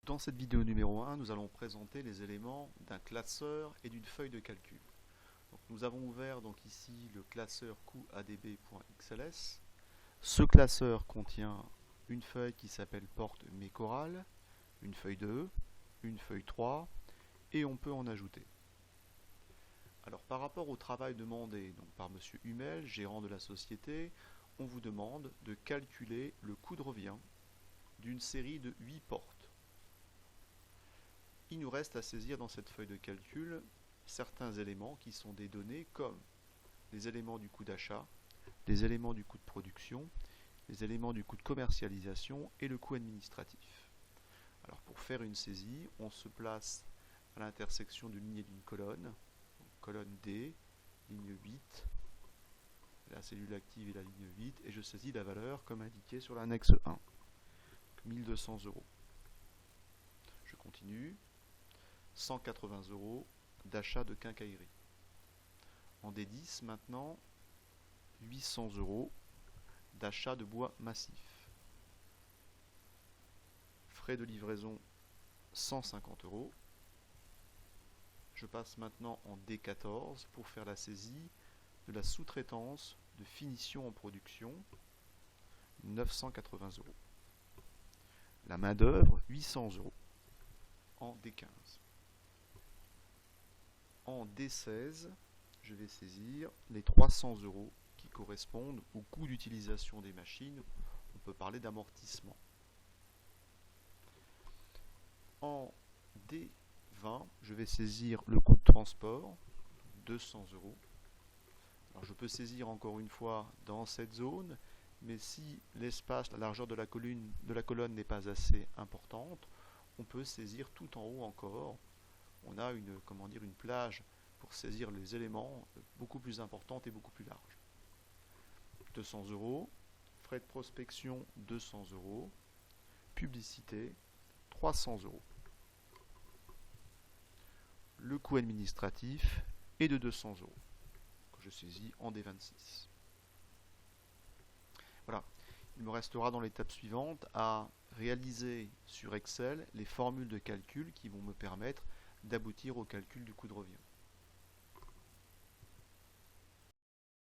Dans cette vidéo numéro 1, nous allons présenter les éléments d'un classeur et d'une feuille de calcul. Donc, nous avons ouvert ici le classeur coût-adb.xls. Ce classeur contient une feuille qui s'appelle porte mes chorales, une feuille 2, une feuille 3 et on peut en ajouter. Alors par rapport au travail demandé par M. Hummel, gérant de la société, on vous demande de calculer le coût de revient d'une série de 8 portes. Il nous reste à saisir dans cette feuille de calcul certains éléments qui sont des données comme les éléments du coût d'achat, les éléments du coût de production, les éléments du coût de commercialisation et le coût administratif. Alors pour faire une saisie, on se place à l'intersection d'une ligne et d'une colonne, donc colonne D, ligne 8, la cellule active est la ligne 8, et je saisis la valeur comme indiqué sur l'annexe 1, 1200 €. Je continue. 180 € d'achat de quincaillerie. En D10 maintenant, 800 € d'achat de bois massif. Frais de livraison 150 €. Je passe maintenant en D14 pour faire la saisie de la sous-traitance de finition en production, 980 €. La main-d'œuvre 800 € en D15. En D16, je vais saisir les 300 € qui correspondent au coût d'utilisation des machines. On peut parler d'amortissement. En D20, je vais saisir le coût de transport, 200 €. Alors je peux saisir encore une fois dans cette zone, mais si l'espace, la largeur de la colonne n'est pas assez importante, on peut saisir tout en haut encore. On a une plage pour saisir les éléments beaucoup plus importante et beaucoup plus large. 200 €, frais de prospection 200 €, publicité 300 €. Le coût administratif est de 200 €, que je saisis en D26. Voilà, il me restera dans l'étape suivante à réaliser sur Excel les formules de calcul qui vont me permettre d'aboutir au calcul du coût de revient.